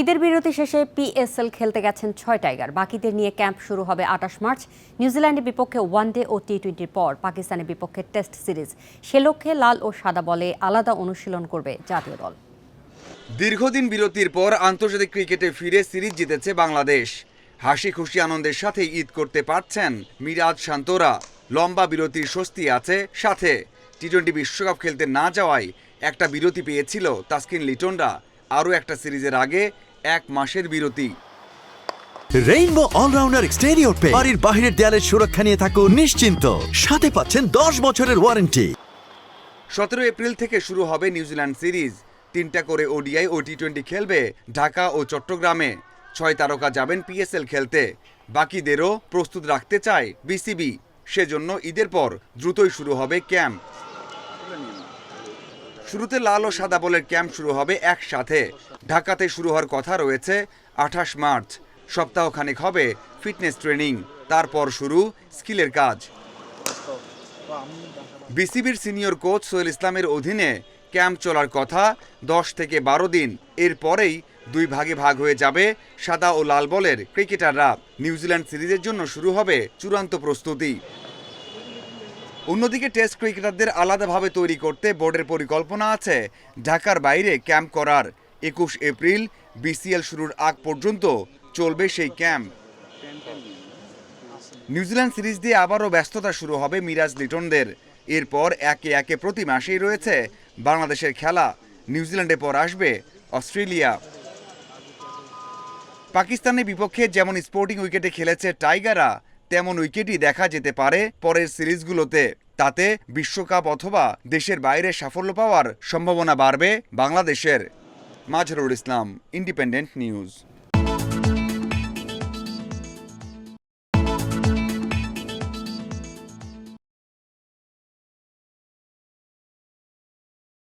ঈদের বিরতি শেষে পিএসএল খেলতে গেছেন 6 টাইগার। বাকিদের নিয়ে ক্যাম্প শুরু হবে 28 মার্চ। নিউজিল্যান্ডের বিপক্ষে ওয়ানডে ও টি-20-র পর পাকিস্তানের বিপক্ষে টেস্ট সিরিজ। সে লক্ষ্যে লাল ও সাদা বলে আলাদা অনুশীলন করবে জাতীয় দল। দীর্ঘদিন বিরতির পর আন্তর্জাতিক ক্রিকেটে ফিরে সিরিজ জিতেছে বাংলাদেশ। হাসি খুশি আনন্দের সাথে ঈদ করতে পারছেন মিরাজ শান্তরা। লম্বা বিরতির স্বস্তি আছে সাথে। টি-20 বিশ্বকাপ খেলতে না যাওয়ায় একটা বিরতি পেয়েছিল তাসকিন লিটনরা। আরও একটা সিরিজের আগে 1 মাসের বিরতি। রেইনবো অলরাউন্ডার এক্সটেরিয়র পে বাড়ির বাহিরের দেয়ালের সুরক্ষা নিয়ে থাকুন নিশ্চিন্ত। সাথে পাচ্ছেন 10 বছরের ওয়ারেন্টি। 17 এপ্রিল থেকে শুরু হবে নিউজিল্যান্ড সিরিজ। 3টা করে ওডিআই ও টি-20 খেলবে ঢাকা ও চট্টগ্রামে। 6 তারকা যাবেন পিএসএল খেলতে। বাকিদেরও প্রস্তুত রাখতে চায় বিসিবি। সেজন্য ঈদের পর দ্রুতই শুরু হবে ক্যাম্প। শুরুতে লাল ও সাদা বলের ক্যাম্প শুরু হবে একসাথে। ঢাকাতে শুরু হওয়ার কথা রয়েছে 28 মার্চ। সপ্তাহখানেক হবে ফিটনেস ট্রেনিং, তারপর শুরু স্কিলের কাজ। বিসিবির সিনিয়র কোচ সোহেল ইসলামের অধীনে ক্যাম্প চলার কথা 10 থেকে 12 দিন। এরপরেই 2 ভাগে ভাগ হয়ে যাবে সাদা ও লাল বলের ক্রিকেটাররা। নিউজিল্যান্ড সিরিজের জন্য শুরু হবে চূড়ান্ত প্রস্তুতি। অন্যদিকে টেস্ট ক্রিকেটারদের আলাদাভাবে তৈরি করতে বোর্ডের পরিকল্পনা আছে ঢাকার বাইরে ক্যাম্প করার। 21 এপ্রিল বিসিএল শুরুর আগ পর্যন্ত চলবে সেই ক্যাম্প। নিউজিল্যান্ড সিরিজ দিয়ে আবারও ব্যস্ততা শুরু হবে মিরাজ লিটনদের। এরপর একে একে প্রতি মাসেই রয়েছে বাংলাদেশের খেলা। নিউজিল্যান্ডের পর আসবে অস্ট্রেলিয়া। পাকিস্তানের বিপক্ষে যেমন স্পোর্টিং উইকেটে খেলেছে টাইগাররা, তেমন উইকেটই দেখা যেতে পারে পরের সিরিজগুলোতে। তাতে বিশ্বকাপ অথবা দেশের বাইরে সাফল্য পাওয়ার সম্ভাবনা বাড়বে বাংলাদেশের। Mazharul Islam, independent news.